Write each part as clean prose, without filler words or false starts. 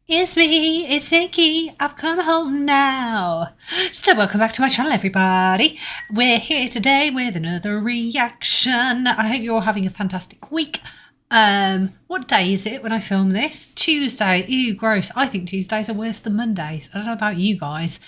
It's me, it's Nikki, I've come home now. So welcome back to my channel, everybody. We're here today with another reaction. I hope you're all having a fantastic week. What day is it when I film this? Tuesday. Ew, gross. I think Tuesdays are worse than Mondays. I don't know about you guys.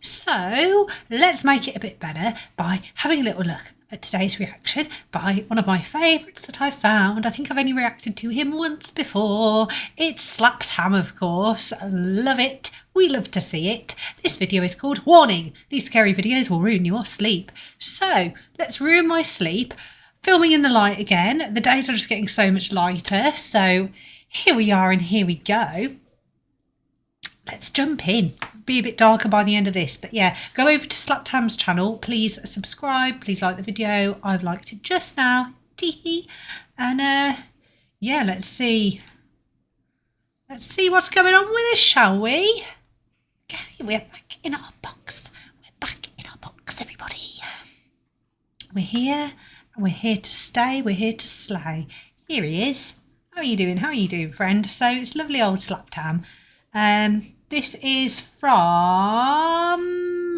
So let's make it a bit better by having a little look at today's reaction by one of my favourites that I found. I think I've only reacted to him once before. It's Slapped Ham, of course. I love it. We love to see it. This video is called Warning. These scary videos will ruin your sleep. So let's ruin my sleep. Filming in the light again. The days are just getting so much lighter. So here we are and here we go. Let's jump in. Be a bit darker by the end of this, but yeah, go over to Slapped Ham's channel. Please subscribe. Please like the video. I've liked it just now. Teehee. And yeah, let's see what's going on with us, shall we? Okay, we're back in our box. We're back in our box, everybody. We're here and we're here to stay. We're here to slay. Here he is. How are you doing? How are you doing, friend? So it's lovely old Slapped Ham. This is from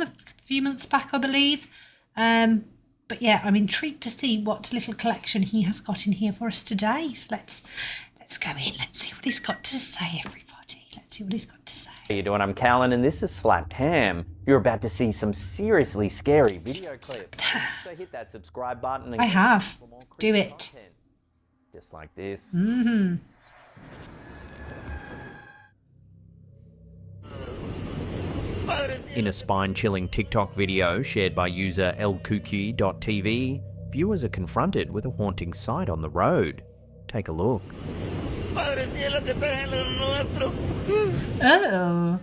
a few months back, I believe. But yeah, I'm intrigued to see what little collection he has got in here for us today. So let's go in. Let's see what he's got to say, everybody. Let's see what he's got to say. How you doing? I'm Callan, and this is Slapped Ham. You're about to see some seriously scary video clips. So hit that subscribe button. And I have. Do it. Content. Just like this. In a spine-chilling TikTok video shared by user lkuki.tv, viewers are confronted with a haunting sight on the road. Take a look. Oh.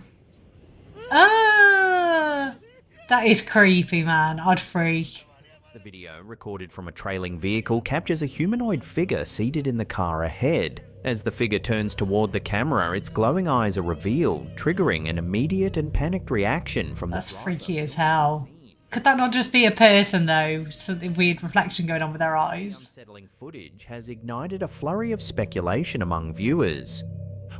Ah. That is creepy, man. I'd freak. The video, recorded from a trailing vehicle, captures a humanoid figure seated in the car ahead. As the figure turns toward the camera, its glowing eyes are revealed, triggering an immediate and panicked reaction from That's freaky as hell. Could that not just be a person, though? Something weird reflection going on with their eyes. The unsettling footage has ignited a flurry of speculation among viewers.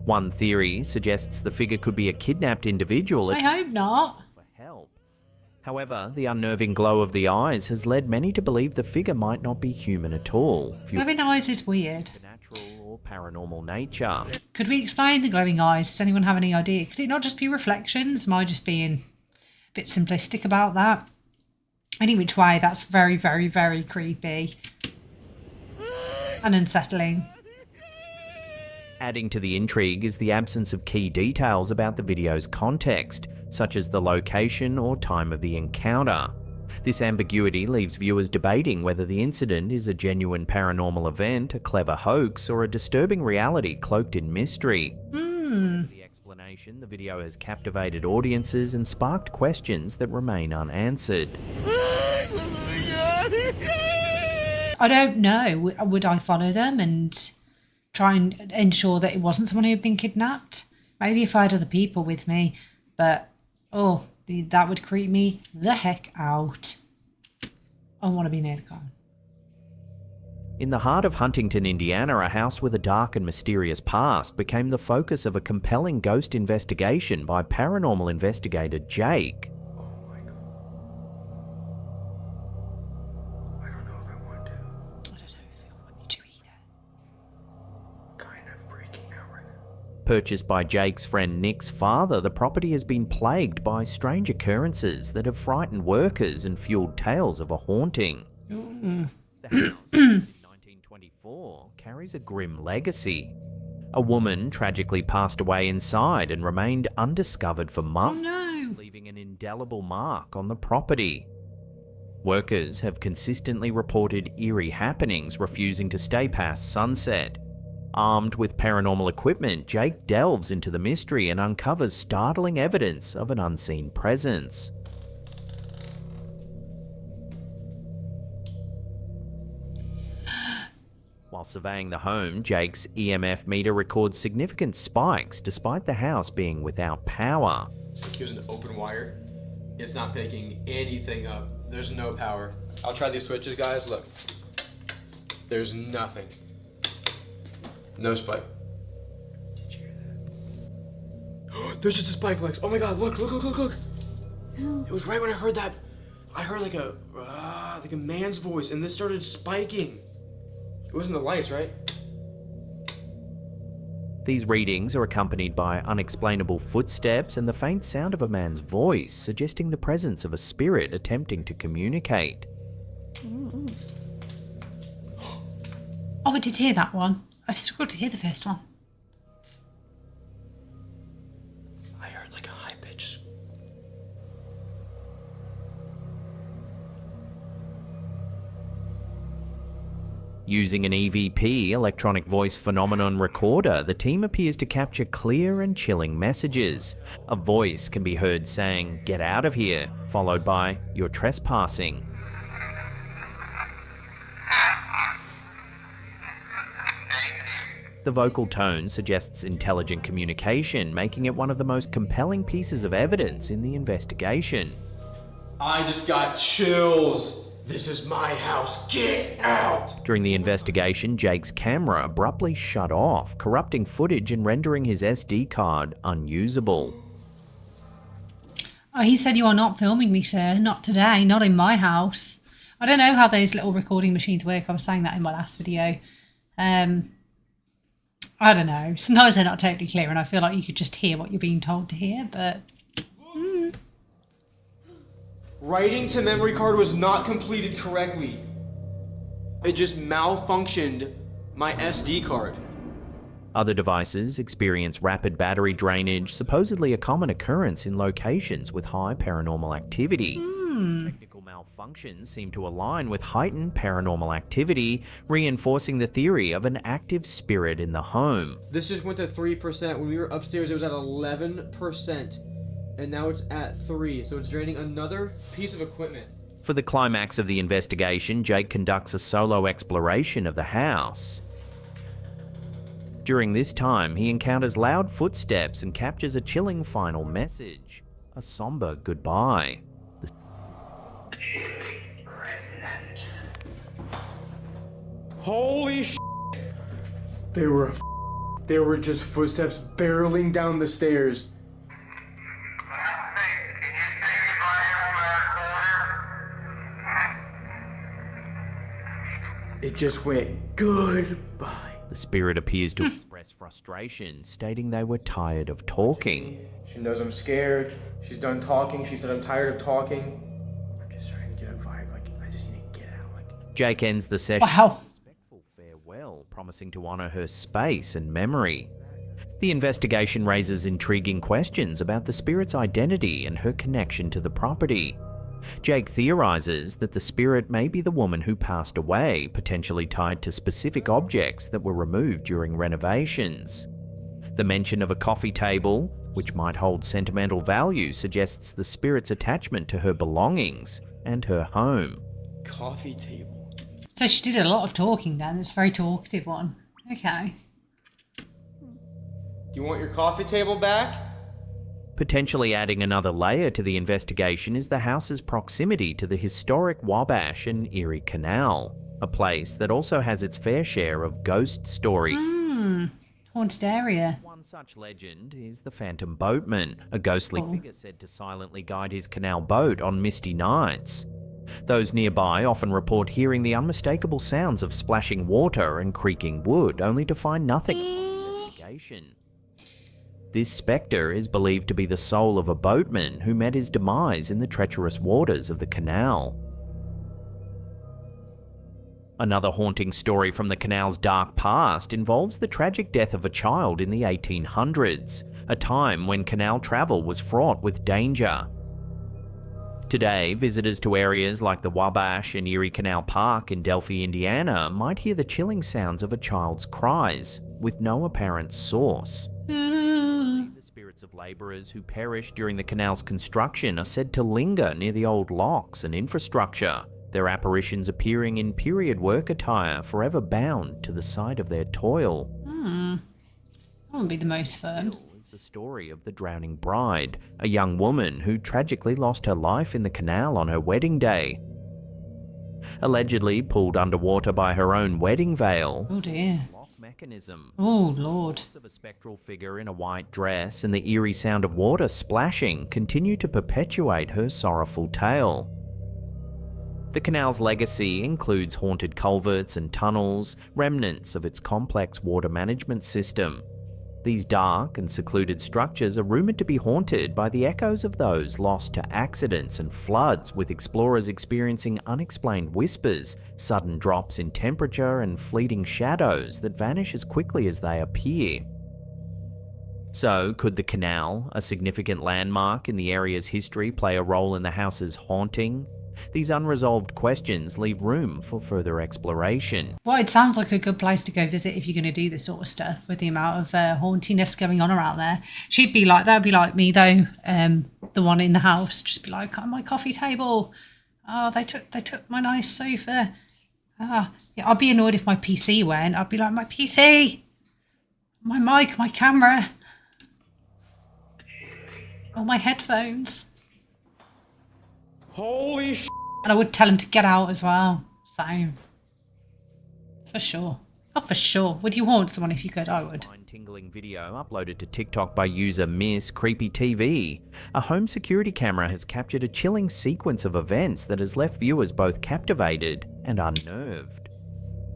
One theory suggests the figure could be a kidnapped individual. I hope not. For help. However, the unnerving glow of the eyes has led many to believe the figure might not be human at all. Glowing eyes is weird. Natural or paranormal nature. Could we explain the glowing eyes? Does anyone have any idea? Could it not just be reflections? Am I just being a bit simplistic about that? Any which way, that's very, very, very creepy and unsettling. Adding to the intrigue is the absence of key details about the video's context, such as the location or time of the encounter. This ambiguity leaves viewers debating whether the incident is a genuine paranormal event, a clever hoax, or a disturbing reality cloaked in mystery. The explanation, the video has captivated audiences and sparked questions that remain unanswered. I don't know. Would I follow them and try and ensure that it wasn't someone who had been kidnapped? Maybe if I had other people with me, but oh, that would creep me the heck out. I want to be near the car. In the heart of Huntington, Indiana, a house with a dark and mysterious past became the focus of a compelling ghost investigation by paranormal investigator Jake. Oh my god. I don't know if I want to. I don't know if I want you to either. Kind of freaking out right now. Purchased by Jake's friend Nick's father, the property has been plagued by strange occurrences that have frightened workers and fueled tales of a haunting. The house, in 1924, carries a grim legacy. A woman tragically passed away inside and remained undiscovered for months, leaving an indelible mark on the property. Workers have consistently reported eerie happenings, refusing to stay past sunset. Armed with paranormal equipment, Jake delves into the mystery and uncovers startling evidence of an unseen presence. While surveying the home, Jake's EMF meter records significant spikes despite the house being without power. Here's an open wire. It's not picking anything up. There's no power. I'll try these switches, guys. Look. There's nothing. No spike. Did you hear that? There's just a spike, Lex. Oh my god, look. It was right when I heard that. I heard like a man's voice, and this started spiking. It wasn't the lights, right? These readings are accompanied by unexplainable footsteps and the faint sound of a man's voice, suggesting the presence of a spirit attempting to communicate. Oh, I did hear that one. I struggled to hear the first one. I heard like a high pitch. Using an EVP, electronic voice phenomenon recorder, the team appears to capture clear and chilling messages. A voice can be heard saying, "Get out of here," followed by, "You're trespassing." The vocal tone suggests intelligent communication, making it one of the most compelling pieces of evidence in the investigation. I just got chills. This is my house. Get out! During the investigation, Jake's camera abruptly shut off, corrupting footage and rendering his SD card unusable. Oh, he said, "You are not filming me, sir. Not today. Not in my house." I don't know how those little recording machines work. I was saying that in my last video. I don't know. Sometimes they're not totally clear, and I feel like you could just hear what you're being told to hear, but... Writing to memory card was not completed correctly. It just malfunctioned my SD card. Other devices experience rapid battery drainage, supposedly a common occurrence in locations with high paranormal activity. Technical malfunctions seem to align with heightened paranormal activity, reinforcing the theory of an active spirit in the home. This just went to 3%. When we were upstairs, it was at 11%. And now it's at 3, so it's draining another piece of equipment. For the climax of the investigation, Jake conducts a solo exploration of the house. During this time, he encounters loud footsteps and captures a chilling final message, a somber goodbye. Holy sh**. They were just footsteps barreling down the stairs. It just went goodbye. The spirit appears to express frustration, stating they were tired of talking. She knows I'm scared. She's done talking. She said I'm tired of talking. I'm just starting to get a vibe. Like, I just need to get out. Like, Jake ends the session Wow. with a respectful farewell, promising to honor her space and memory. The investigation raises intriguing questions about the spirit's identity and her connection to the property. Jake theorizes that the spirit may be the woman who passed away, potentially tied to specific objects that were removed during renovations. The mention of a coffee table, which might hold sentimental value, suggests the spirit's attachment to her belongings and her home. coffee table. So she did a lot of talking then. It's a very talkative one. Okay. Do you want your coffee table back? Potentially adding another layer to the investigation is the house's proximity to the historic Wabash and Erie Canal, a place that also has its fair share of ghost stories. Haunted area. One such legend is the Phantom Boatman, a ghostly figure said to silently guide his canal boat on misty nights. Those nearby often report hearing the unmistakable sounds of splashing water and creaking wood, only to find nothing upon investigation. This spectre is believed to be the soul of a boatman who met his demise in the treacherous waters of the canal. Another haunting story from the canal's dark past involves the tragic death of a child in the 1800s, a time when canal travel was fraught with danger. Today, visitors to areas like the Wabash and Erie Canal Park in Delphi, Indiana might hear the chilling sounds of a child's cries, with no apparent source. The spirits of labourers who perished during the canal's construction are said to linger near the old locks and infrastructure, their apparitions appearing in period work attire, forever bound to the site of their toil. That wouldn't be the most fun. Still is the story of the drowning bride, a young woman who tragically lost her life in the canal on her wedding day. Allegedly pulled underwater by her own wedding veil, Oh dear. Loch mechanism. Oh, Lord. Of a spectral figure in a white dress and the eerie sound of water splashing continue to perpetuate her sorrowful tale. The canal's legacy includes haunted culverts and tunnels, remnants of its complex water management system. These dark and secluded structures are rumoured to be haunted by the echoes of those lost to accidents and floods, with explorers experiencing unexplained whispers, sudden drops in temperature, and fleeting shadows that vanish as quickly as they appear. So, could the canal, a significant landmark in the area's history, play a role in the house's haunting? These unresolved questions leave room for further exploration. Well, it sounds like a good place to go visit if you're going to do this sort of stuff with the amount of hauntiness going on around there. She'd be like, that would be like me though, the one in the house, just be like, on my coffee table. Oh, they took my nice sofa. Yeah, I'd be annoyed if my PC went. I'd be like, my PC, my mic, my camera, all my headphones. Holy sh! And I would tell him to get out as well. So, for sure. Oh, for sure. Would you haunt someone if you could? I would. Spine-tingling video uploaded to TikTok by user Miss Creepy TV. A home security camera has captured a chilling sequence of events that has left viewers both captivated and unnerved.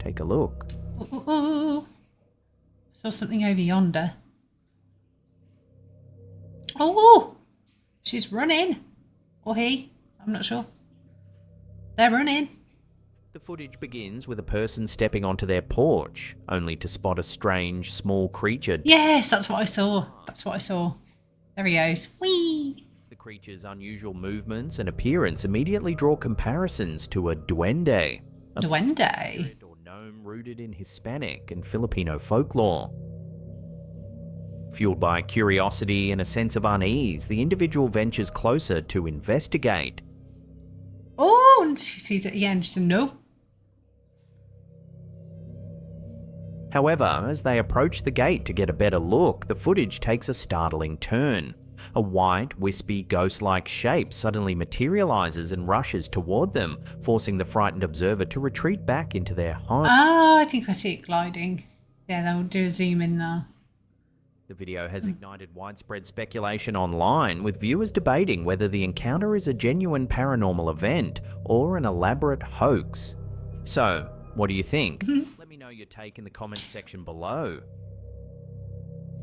Take a look. Ooh. Saw something over yonder. Oh, she's running. Or he. I'm not sure. They're running. The footage begins with a person stepping onto their porch, only to spot a strange, small creature. Yes, that's what I saw. That's what I saw. There he goes. Whee! The creature's unusual movements and appearance immediately draw comparisons to a duende. A Duende? or gnome rooted in Hispanic and Filipino folklore. Fueled by curiosity and a sense of unease, the individual ventures closer to investigate. Oh, and she sees it again. She said, no. However, as they approach the gate to get a better look, the footage takes a startling turn. A white, wispy, ghost-like shape suddenly materializes and rushes toward them, forcing the frightened observer to retreat back into their home. Ah, I think I see it gliding. Yeah, they'll do a zoom in now. The video has ignited widespread speculation online, with viewers debating whether the encounter is a genuine paranormal event or an elaborate hoax. So, what do you think? Let me know your take in the comments section below.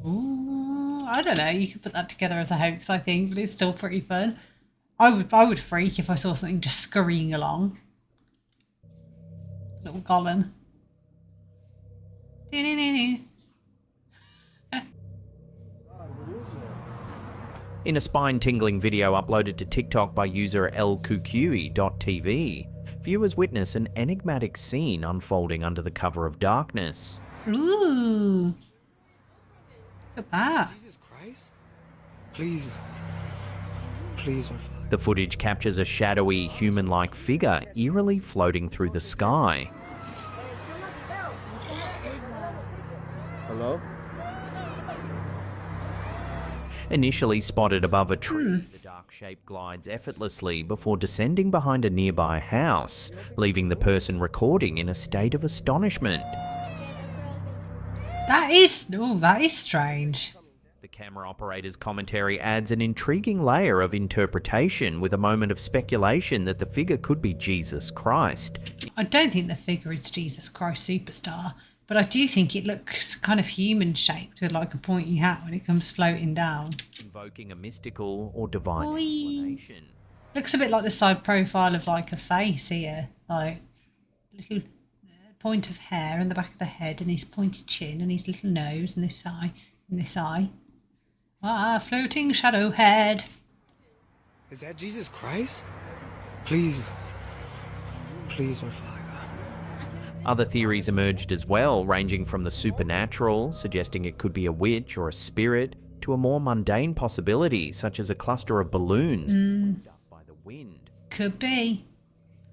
Ooh, I don't know. You could put that together as a hoax, I think, but it's still pretty fun. I would freak if I saw something just scurrying along. Little golem. Do-do-do-do. In a spine-tingling video uploaded to TikTok by user lqqe.tv, viewers witness an enigmatic scene unfolding under the cover of darkness. Ooh. Look at that. Jesus Christ? Please. Please, our Father. The footage captures a shadowy, human-like figure eerily floating through the sky. Hello? Initially spotted above a tree, the dark shape glides effortlessly before descending behind a nearby house, leaving the person recording in a state of astonishment. That is strange. The camera operator's commentary adds an intriguing layer of interpretation, with a moment of speculation that the figure could be Jesus Christ. I don't think the figure is Jesus Christ Superstar, but I do think it looks kind of human shaped with like a pointy hat when it comes floating down. Invoking a mystical or divine Oi. explanation. Looks a bit like the side profile of like a face here, like little point of hair in the back of the head and his pointed chin and his little nose and this eye. Ah, floating shadow head. Is that Jesus Christ? Please. Please, our Father. Other theories emerged as well, ranging from the supernatural, suggesting it could be a witch or a spirit, to a more mundane possibility, such as a cluster of balloons whipped up by the wind. Could be.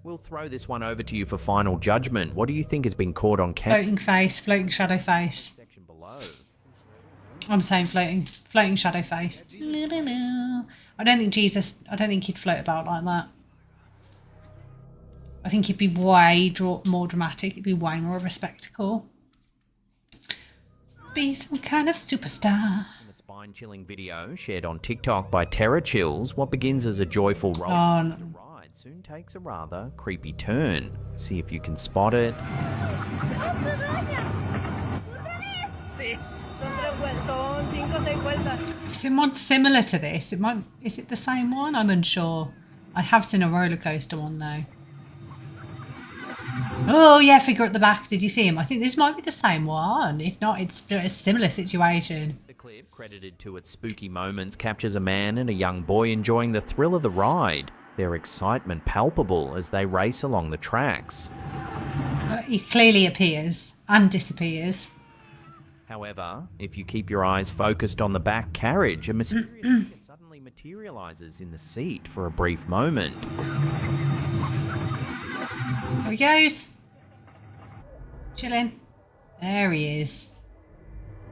We'll throw this one over to you for final judgment. What do you think has been caught on camera? Floating face, floating shadow face. Section below. I'm saying floating shadow face. I don't think he'd float about like that. I think he'd be way more dramatic. It'd be way more of a spectacle. Be some kind of superstar. In a spine-chilling video shared on TikTok by Terror Chills, what begins as a joyful roller Oh, coaster ride soon takes a rather creepy turn. See if you can spot it. I've seen one similar to this. Is it the same one? I'm unsure. I have seen a roller coaster one though. Oh yeah, figure at the back. Did you see him? I think this might be the same one. If not, it's a similar situation. The clip, credited to its spooky moments, captures a man and a young boy enjoying the thrill of the ride, their excitement palpable as they race along the tracks. He clearly appears and disappears. However, if you keep your eyes focused on the back carriage, a mysterious figure suddenly materializes in the seat for a brief moment. There he goes. Chilling. There he is.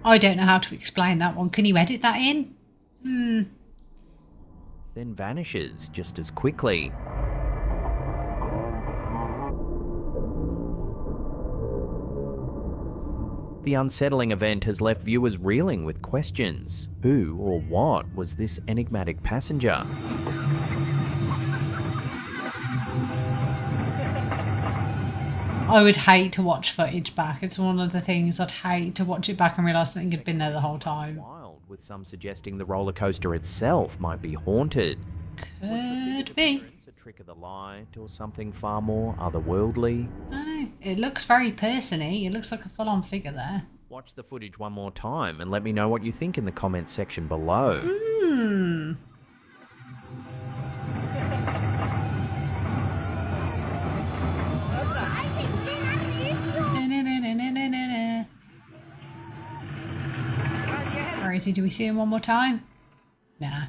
I don't know how to explain that one. Can you edit that in? Then vanishes just as quickly. The unsettling event has left viewers reeling with questions. Who or what was this enigmatic passenger? I would hate to watch footage back. It's one of the things I'd hate to watch it back and realise something had been there the whole time. Wild, with some suggesting the roller coaster itself might be haunted. Could be. A trick of the light or something far more otherworldly? No, it looks very person-y. It looks like a full-on figure there. Watch the footage one more time and let me know what you think in the comments section below. Where is he? Do we see him one more time? Nah.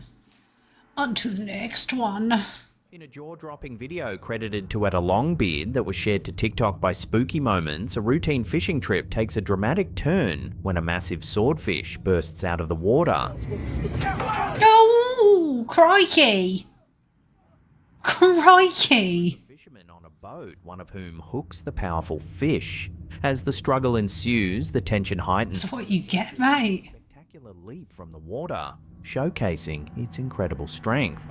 On to the next one. In a jaw-dropping video credited to Etta Longbeard that was shared to TikTok by Spooky Moments, a routine fishing trip takes a dramatic turn when a massive swordfish bursts out of the water. Oh, crikey! Crikey! Fishermen on a boat, one of whom hooks the powerful fish. As the struggle ensues, the tension heightens. That's what you get, mate. Spectacular leap from the water, showcasing its incredible strength.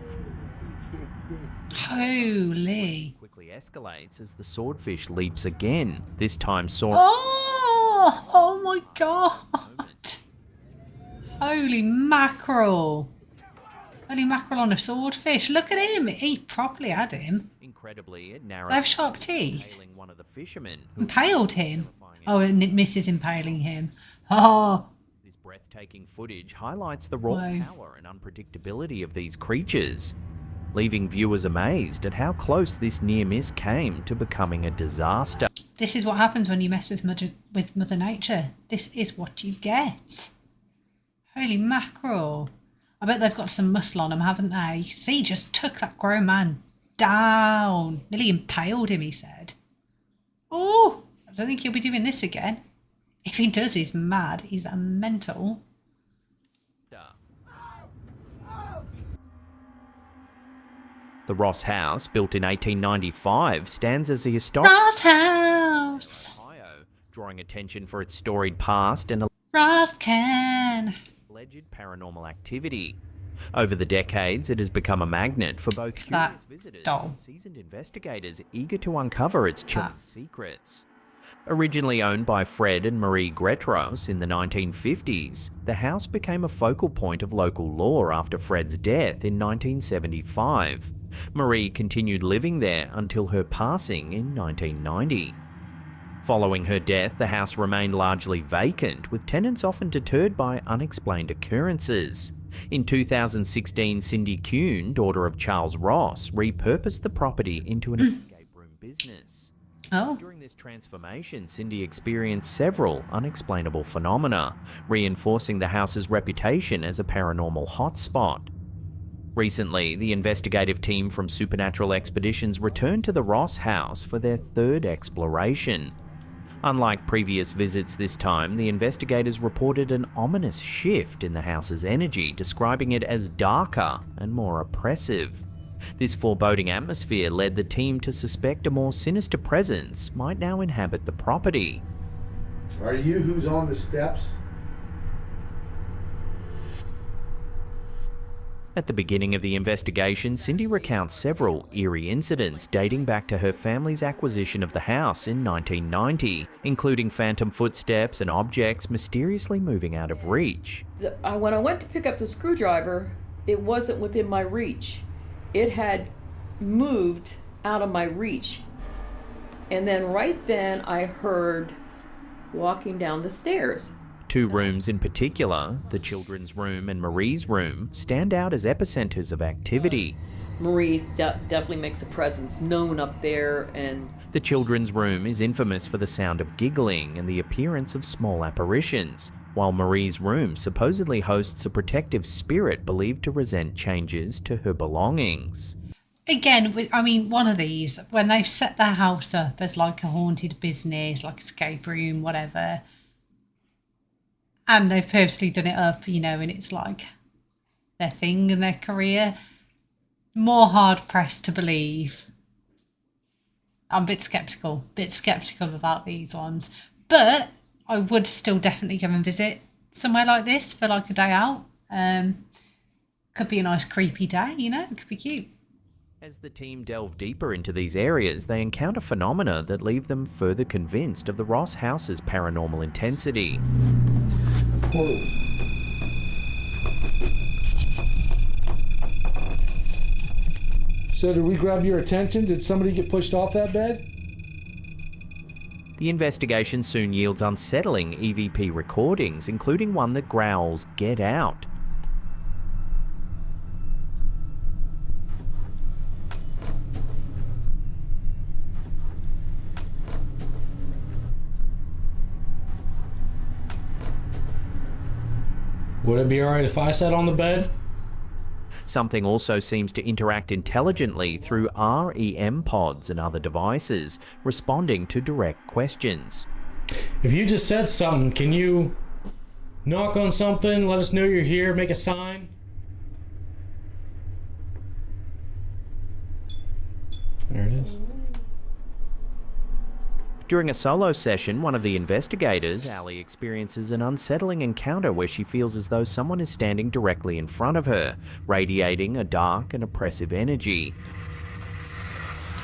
Holy. Quickly escalates as the swordfish leaps again, this time soaring. Oh my god. Holy mackerel. Holy mackerel on a swordfish. Look at him. He properly had him. Incredibly, it narrows. They have sharp teeth. Impaling one of the fishermen who Impaled him. Oh, and it misses impaling him. Oh. This breathtaking footage highlights the raw Whoa. power and unpredictability of these creatures, leaving viewers amazed at how close this near miss came to becoming a disaster. This is what happens when you mess with Mother Nature. This is what you get. Holy mackerel. I bet they've got some muscle on them, haven't they? See, just took that grown man down. Nearly impaled him, he said. Oh, I don't think he'll be doing this again. If he does, he's mad. He's a mental. The Ross House, built in 1895, stands as a historic Ross House. Ohio, drawing attention for its storied past and Ross can. alleged paranormal activity. Over the decades, it has become a magnet for both That curious visitors doll. and seasoned investigators eager to uncover its chilling secrets. Originally owned by Fred and Marie Gretros in the 1950s, the house became a focal point of local law after Fred's death in 1975. Marie continued living there until her passing in 1990. Following her death, the house remained largely vacant, with tenants often deterred by unexplained occurrences. In 2016, Cindy Kuhn, daughter of Charles Ross, repurposed the property into an escape room business. Oh. During this transformation, Cindy experienced several unexplainable phenomena, reinforcing the house's reputation as a paranormal hotspot. Recently, the investigative team from Supernatural Expeditions returned to the Ross house for their third exploration. Unlike previous visits this time, the investigators reported an ominous shift in the house's energy, describing it as darker and more oppressive. This foreboding atmosphere led the team to suspect a more sinister presence might now inhabit the property. Are you who's on the steps? At the beginning of the investigation, Cindy recounts several eerie incidents dating back to her family's acquisition of the house in 1990, including phantom footsteps and objects mysteriously moving out of reach. When I went to pick up the screwdriver, it wasn't within my reach. It had moved out of my reach. And then right then I heard walking down the stairs. Two rooms in particular, the children's room and Marie's room, stand out as epicenters of activity. Marie's definitely makes a presence known up there, and The children's room is infamous for the sound of giggling and the appearance of small apparitions, while Marie's room supposedly hosts a protective spirit believed to resent changes to her belongings. Again, I mean, one of these, when they've set their house up as like a haunted business, like escape room, whatever, and they've purposely done it up, you know, and it's like their thing and their career, more hard pressed to believe. I'm a bit skeptical about these ones, but I would still definitely go and visit somewhere like this for like a day out. Could be a nice creepy day, you know, it could be cute. As the team delve deeper into these areas, they encounter phenomena that leave them further convinced of the Ross house's paranormal intensity. So did we grab your attention? Did somebody get pushed off that bed? The investigation soon yields unsettling EVP recordings, including one that growls, "Get out." Would it be alright if I sat on the bed? Something also seems to interact intelligently through REM pods and other devices, responding to direct questions. If you just said something, can you knock on something, let us know you're here, make a sign? There it is. During a solo session, one of the investigators, Ali, experiences an unsettling encounter where she feels as though someone is standing directly in front of her, radiating a dark and oppressive energy.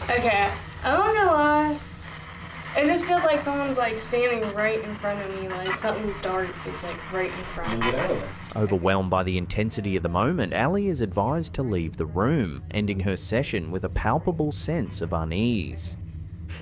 Okay, I'm not gonna lie. It just feels like someone's like standing right in front of me, like something dark is like right in front. Get out of there. Overwhelmed by the intensity of the moment, Ali is advised to leave the room, ending her session with a palpable sense of unease.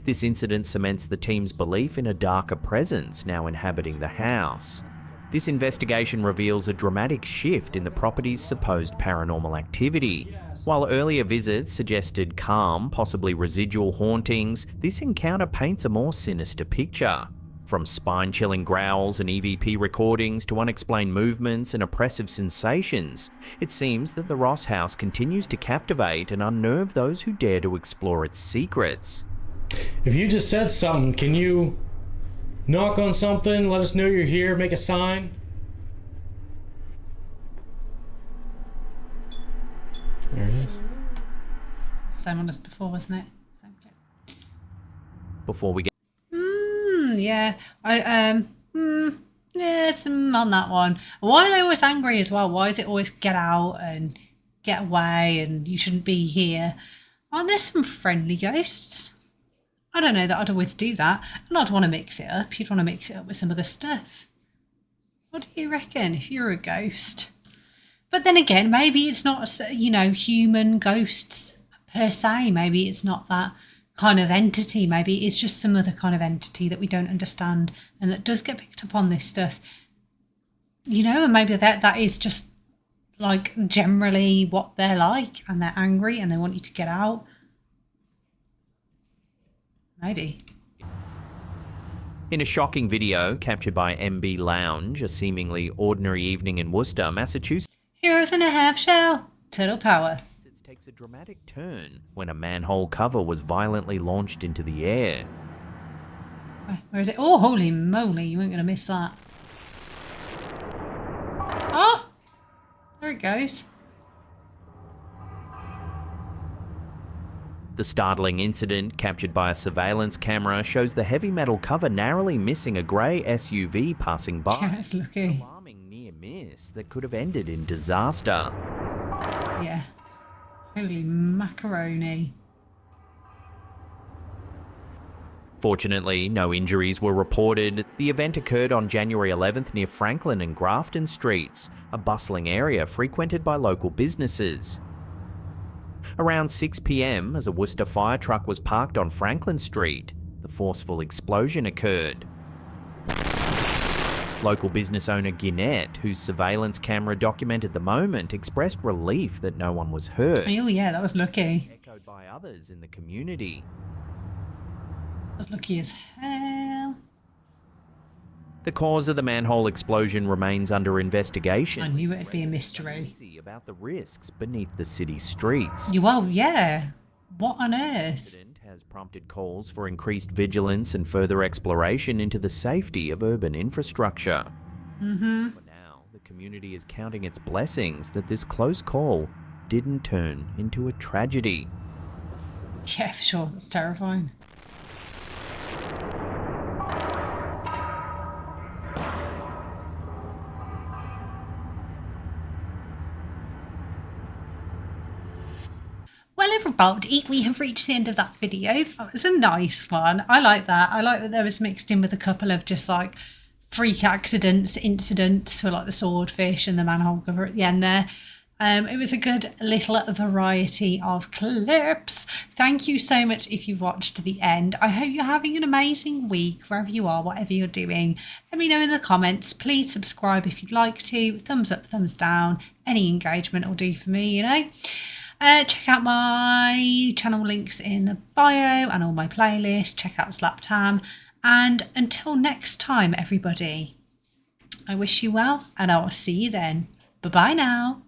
This incident cements the team's belief in a darker presence now inhabiting the house. This investigation reveals a dramatic shift in the property's supposed paranormal activity. While earlier visits suggested calm, possibly residual hauntings, this encounter paints a more sinister picture. From spine-chilling growls and EVP recordings to unexplained movements and oppressive sensations, it seems that the Ross house continues to captivate and unnerve those who dare to explore its secrets. If you just said something, can you knock on something, let us know you're here, make a sign? There it is. Same one as before, wasn't it? Same clip. Before we get Yeah. On that one. Why are they always angry as well? Why is it always get out and get away and you shouldn't be here? Aren't there some friendly ghosts? I don't know that I'd always do that. And I'd want to mix it up. You'd want to mix it up with some other stuff. What do you reckon if you're a ghost? But then again, maybe it's not, you know, human ghosts per se. Maybe it's not that kind of entity. Maybe it's just some other kind of entity that we don't understand and that does get picked up on this stuff. You know, and maybe that is just like generally what they're like and they're angry and they want you to get out. Maybe. In a shocking video captured by MB Lounge, a seemingly ordinary evening in Worcester, Massachusetts, Heroes in a half shell. Turtle power. it takes a dramatic turn when a manhole cover was violently launched into the air. Where is it? Oh, holy moly. You weren't going to miss that. Oh! There it goes. The startling incident, captured by a surveillance camera, shows the heavy metal cover narrowly missing a grey SUV passing by. Yeah, it's lucky. Alarming near miss that could have ended in disaster. Yeah. Holy macaroni. Fortunately, no injuries were reported. The event occurred on January 11th near Franklin and Grafton Streets, a bustling area frequented by local businesses. Around 6 p.m, as a Worcester fire truck was parked on Franklin Street, the forceful explosion occurred. Local business owner Ginnett, whose surveillance camera documented the moment, expressed relief that no one was hurt. Oh yeah, that was lucky. Echoed by others in the community. That was lucky as hell. The cause of the manhole explosion remains under investigation. I knew it'd be a mystery. Uneasy about the risks beneath the city's streets. Yeah. What on earth? Incident has prompted calls for increased vigilance and further exploration into the safety of urban infrastructure. For now, the community is counting its blessings that this close call didn't turn into a tragedy. Yeah, for sure. That's terrifying. Well, everybody, we have reached the end of that video. That was a nice one. I like that. I like that there was mixed in with a couple of just like freak incidents for like the swordfish and the manhole cover at the end there. It was a good little variety of clips. Thank you so much if you watched to the end. I hope you're having an amazing week wherever you are, whatever you're doing. Let me know in the comments. Please subscribe if you'd like to. Thumbs up, thumbs down. Any engagement will do for me, you know. Check out my channel links in the bio and all my playlists. Check out Slaptam. And until next time, everybody, I wish you well and I will see you then. Bye-bye now.